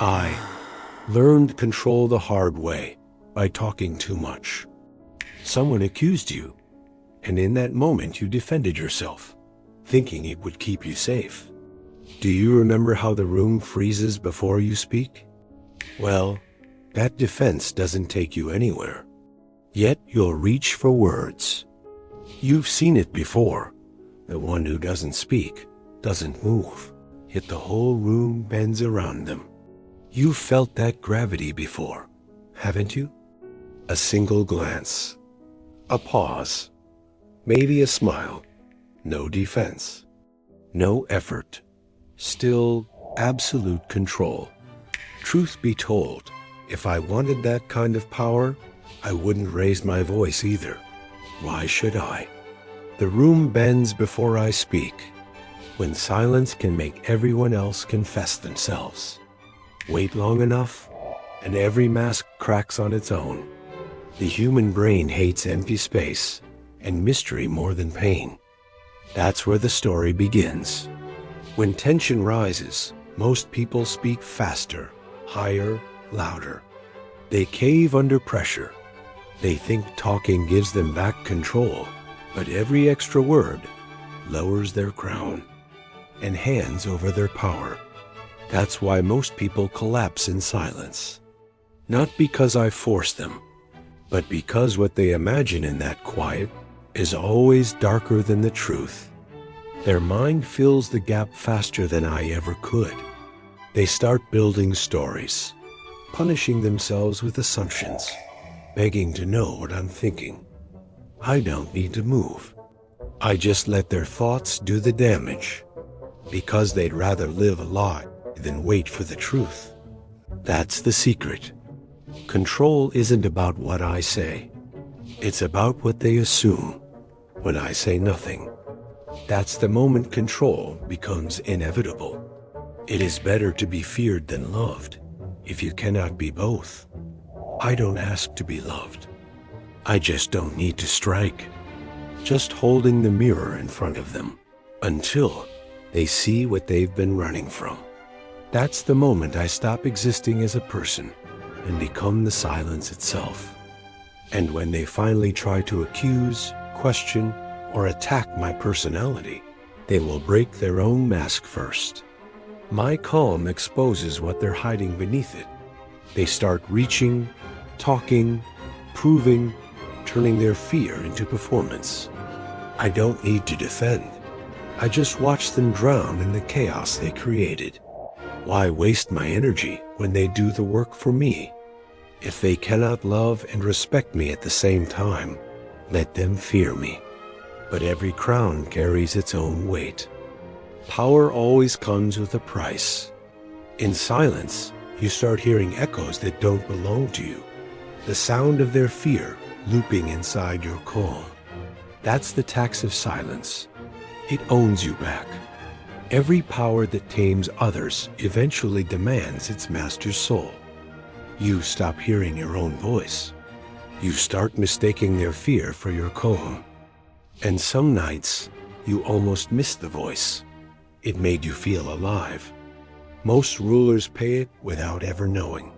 I learned control the hard way by talking too much. Someone accused you, and in that moment you defended yourself, thinking it would keep you safe. Do you remember how the room freezes before you speak? Well, that defense doesn't take you anywhere. Yet you'll reach for words. You've seen it before. The one who doesn't speak, doesn't move, yet the whole room bends around them. You've felt that gravity before, haven't you? A single glance, a pause, maybe a smile, no defense, no effort, still absolute control. Truth be told, if I wanted that kind of power, I wouldn't raise my voice either. Why should I? The room bends before I speak, when silence can make everyone else confess themselves. Wait long enough, and every mask cracks on its own. The human brain hates empty space and mystery more than pain. That's where the story begins. When tension rises, most people speak faster, higher, louder. They cave under pressure. They think talking gives them back control, but every extra word lowers their crown and hands over their power. That's why most people collapse in silence. Not because I force them, but because what they imagine in that quiet is always darker than the truth. Their mind fills the gap faster than I ever could. They start building stories, punishing themselves with assumptions, begging to know what I'm thinking. I don't need to move. I just let their thoughts do the damage, because they'd rather live a lie than wait for the truth. That's the secret. Control isn't about what I say. It's about what they assume when I say nothing. That's the moment control becomes inevitable. It is better to be feared than loved, if you cannot be both. I don't ask to be loved. I just don't need to strike. Just holding the mirror in front of them until they see what they've been running from. That's the moment I stop existing as a person and become the silence itself. And when they finally try to accuse, question, or attack my personality, they will break their own mask first. My calm exposes what they're hiding beneath it. They start reaching, talking, proving, turning their fear into performance. I don't need to defend. I just watch them drown in the chaos they created. Why waste my energy when they do the work for me? If they cannot love and respect me at the same time, let them fear me. But every crown carries its own weight. Power always comes with a price. In silence, you start hearing echoes that don't belong to you. The sound of their fear looping inside your calm. That's the tax of silence. It owns you back. Every power that tames others eventually demands its master's soul. You stop hearing your own voice. You start mistaking their fear for your calm. And some nights, you almost miss the voice. It made you feel alive. Most rulers pay it without ever knowing.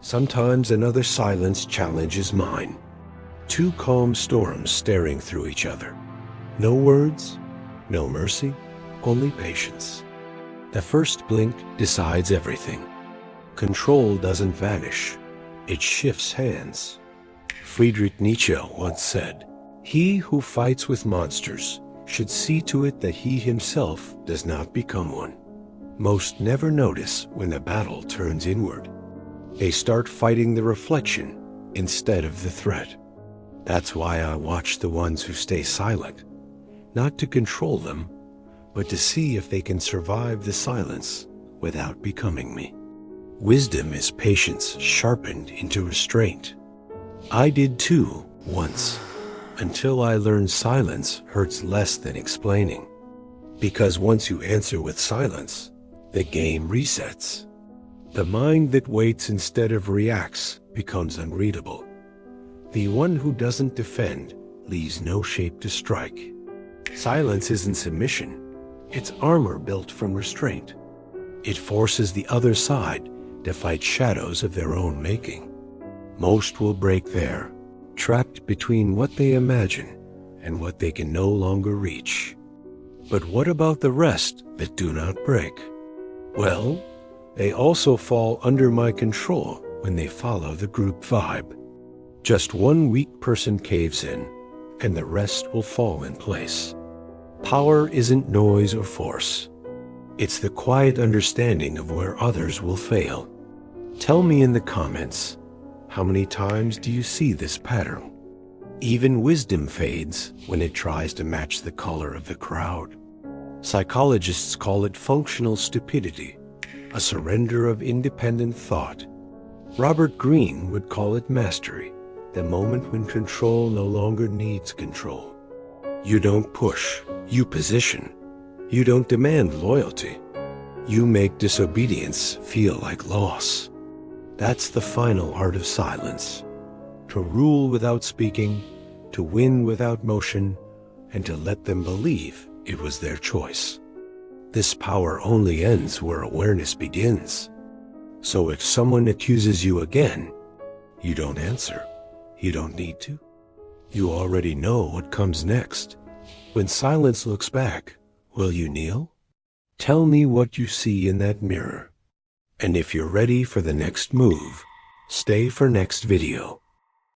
Sometimes another silence challenges mine. Two calm storms staring through each other. No words, no mercy, only patience. The first blink decides everything. Control doesn't vanish. It shifts hands. Friedrich Nietzsche once said, "He who fights with monsters should see to it that he himself does not become one." Most never notice when the battle turns inward. They start fighting the reflection instead of the threat. That's why I watch the ones who stay silent, not to control them, but to see if they can survive the silence without becoming me. Wisdom is patience sharpened into restraint. I did too, once, until I learned silence hurts less than explaining. Because once you answer with silence, the game resets. The mind that waits instead of reacts becomes unreadable. The one who doesn't defend leaves no shape to strike. Silence isn't submission. It's armor built from restraint. It forces the other side to fight shadows of their own making. Most will break there, trapped between what they imagine and what they can no longer reach. But what about the rest that do not break? Well, they also fall under my control when they follow the group vibe. Just one weak person caves in, and the rest will fall in place. Power isn't noise or force. It's the quiet understanding of where others will fail. Tell me in the comments, how many times do you see this pattern? Even wisdom fades when it tries to match the color of the crowd. Psychologists call it functional stupidity, a surrender of independent thought. Robert Greene would call it mastery, the moment when control no longer needs control. You don't push, you position. You don't demand loyalty. You make disobedience feel like loss. That's the final art of silence. To rule without speaking, to win without motion, and to let them believe it was their choice. This power only ends where awareness begins. So if someone accuses you again, you don't answer. You don't need to. You already know what comes next. When silence looks back, will you kneel? Tell me what you see in that mirror. And if you're ready for the next move, stay for next video.